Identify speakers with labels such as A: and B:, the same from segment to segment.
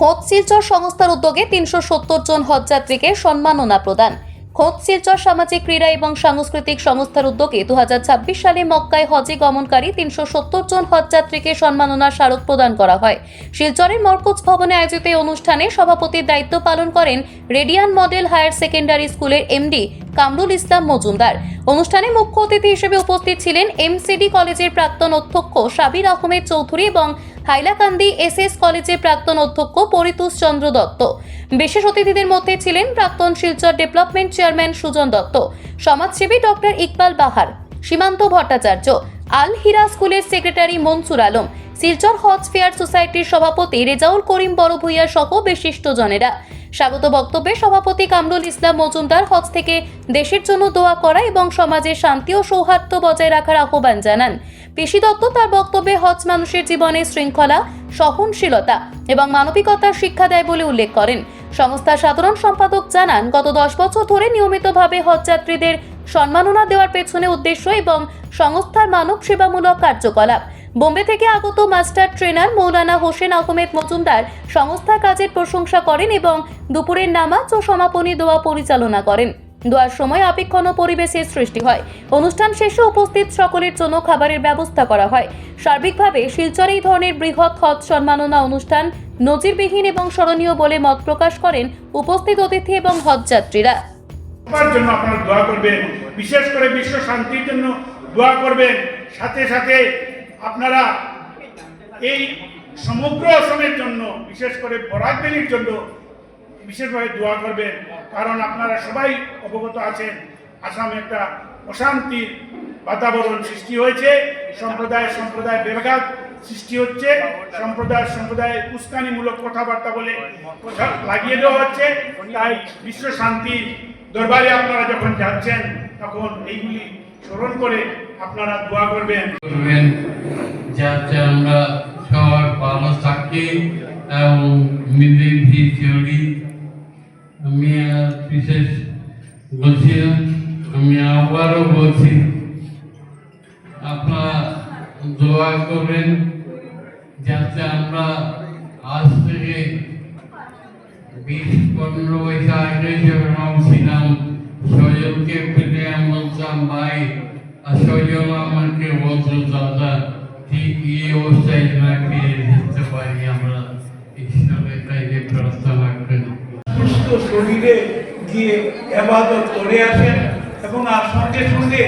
A: খোদ শিলচর সংস্থার উদ্যোগে 370 জন হজযাত্রীকে সম্মাননা প্রদান। খোদ শিলচর সামাজিক ক্রীড়া এবং সাংস্কৃতিক সংস্থার উদ্যোগে 2026 সালে মক্কায় হজে গমনকারী 370 জন হজযাত্রীকে সম্মাননা স্মারক প্রদান করা হয়। শিলচরের মরকজ ভবনে আয়োজিত এই অনুষ্ঠানে সভাপতির দায়িত্ব পালন করেন রেডিয়ান মডেল হায়ার সেকেন্ডারি স্কুলের এমডি কামরুল ইসলাম মজুমদার। অনুষ্ঠানে মুখ্য অতিথি হিসেবে উপস্থিত ছিলেন এমসিডি কলেজের প্রাক্তন অধ্যক্ষ সাবির আহমেদ চৌধুরী এবং হাইলাকান্দি এসএস কলেজের প্রাক্তন অধ্যক্ষ পরিতোষ চন্দ্র দত্ত। বিশেষ অতিথিদের মধ্যে ছিলেন প্রাক্তন শিলচর ডেভেলপমেন্ট চেয়ারম্যান সুজন দত্ত, সমাজসেবী ডক্টর ইকবাল বাহার, সীমান্ত ভট্টাচার্য, আল হিরা স্কুলের সেক্রেটারি মনসুর আলম, শিলচর হজ ফেয়ার সোসাইটির সভাপতি রেজাউল করিম বড়ভূইয়া সহ বিশিষ্টজনেরা। স্বাগত বক্তব্যে সভাপতি কামরুল ইসলাম মজুমদার হজ থেকে দেশের জন্য দোয়া করা এবং সমাজে শান্তি ও সৌহার্দ্য বজায় রাখার আহ্বান জানান। পিসি দত্ত তার বক্তব্যে হজ মানুষের জীবনে শৃঙ্খলা, সহনশীলতা এবং মানবিকতার শিক্ষা দেয় বলে উল্লেখ করেন। সংস্থার সাধারণ সম্পাদক জানান, গত 10 বছর ধরে নিয়মিতভাবে হজযাত্রীদের সম্মাননা দেওয়ার পেছনে উদ্দেশ্য এবং সংস্থার মানব সেবামূলক কার্যকলাপ। বোম্বে থেকে আগত মাস্টার ট্রেনার মৌলানা হোসেন আহমেদ মজুমদার সংস্থার কাজের প্রশংসা করেন এবং দুপুরের নামাজ ও সমাপনী দোয়া পরিচালনা করেন। দোয়ার সময় আবেগঘন পরিবেশের সৃষ্টি হয়। অনুষ্ঠান শেষে উপস্থিত সকলের জন্য খাবারের ব্যবস্থা করা হয়। সার্বিকভাবে শিলচরে এই ধরনের বৃহৎ হজ সম্মাননা অনুষ্ঠান নজিরবিহীন এবং স্মরণীয় বলে মত প্রকাশ করেন উপস্থিত অতিথি এবং হজযাত্রীরা।
B: জন্য আপনারা দোয়া করবেন, বিশেষ করে বিশ্ব শান্তির জন্য দোয়া করবেন। সাথে সাথে আপনারা এই সমগ্র অসমের জন্য, বিশেষ করে বরাক ভ্যালির জন্য বিশেষভাবে দোয়া করবেন, কারণ আপনারা সবাই অবগত আছেন আসামে একটা অশান্তির বাতাবরণ সৃষ্টি হয়েছে, সম্প্রদায় বিভাগ সৃষ্টি হচ্ছে, সম্প্রদায় উস্কানিমূলক কথাবার্তা বলে কথা লাগিয়ে দেওয়া হচ্ছে। তাই বিশ্ব শান্তির দরবারে আপনারা যখন যাচ্ছেন তখন এইগুলি স্মরণ করে আপনারা দোয়া করবেন
C: যাতে আমরা সবার ভালো থাকি এবং মিলেমিশে চলি। আমি বিশেষ বলছি, আমি আবারও বলছি, আপনারা দোয়া করবেন যাতে আমরা আজ থেকে 20-15 বছর আগে যখন ছিলাম সজলকে পেলে বলতাম ভাই, আর সজল আমাকে বলতো দাদা, ঠিক এই অবস্থায় না ফিরে যেতে পারি। আমরা ঈশ্বরের কাছে প্রার্থনা করি
D: সুস্থ শরীরে গিয়ে ইবাদত করে আসেন। এবং আর সঙ্গে সঙ্গে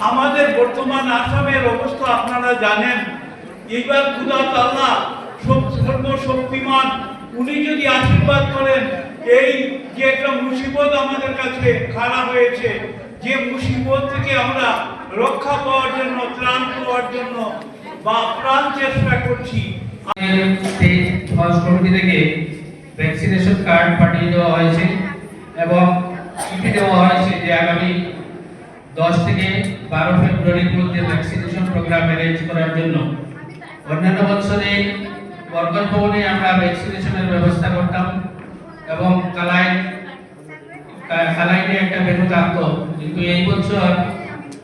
D: আমাদের বর্তমান আসামের অবস্থা আপনারা জানেন। এইবার খুদা আল্লাহ সর্বশক্তিমান, উনি যদি আশীর্বাদ করেন, এই যে একটা মুসিবত আমাদের কাছে খাড়া হয়েছে, যে মুসিবত থেকে আমরা রক্ষা পাওয়ার জন্য, ত্রাণ পাওয়ার জন্য বা প্রাণ চেষ্টা করছি।
E: হজ কমিটি থেকে ভ্যাকসিনেশন কার্ড পাঠিয়ে দেওয়া হয়েছে এবং চিঠি দেওয়া হয়েছে যে আগামী 10 থেকে 12 ফেব্রুয়ারির মধ্যে ভ্যাকসিনেশন প্রোগ্রাম অ্যারেঞ্জ করার জন্য। অন্যান্য বছরে বরকত ভবনে আমরা ভ্যাকসিনেশনের ব্যবস্থা করতাম এবং কালাইনে একটা ভেন্যু থাকতো, কিন্তু এই বছর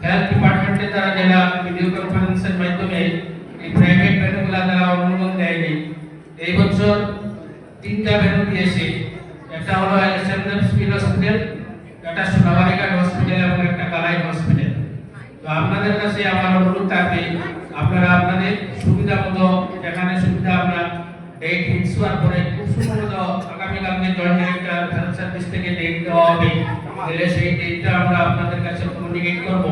E: হেলথ ডিপার্টমেন্টে তারা যারা ভিডিও কনফারেন্সের মাধ্যমে এই প্রাইভেট ভেন্যুগুলো তারা অনুমোদন দেয়নি। এই বছর 3টা ভেন্যু দিয়েছে, একটা হলো এসএমএস হসপিটাল, একটা সোনাবাড়িঘাট হসপিটাল এবং একটা কালাই হসপিটাল। তো আপনাদের কাছে আমার অনুরোধ থাকবে, আপনারা আপনাদের সুবিধা মতো যেখানে সুবিধা আমরা ডেট ফিক্স হওয়ার পরে খুব সম্ভবত আগামীকালকে জয়েন্ট ডিরেক্টর হেলথ সার্ভিস থেকে ডেট দেওয়া হবে, তাহলে সেই ডেটটা আমরা আপনাদের কাছে কমিউনিকেট করবো।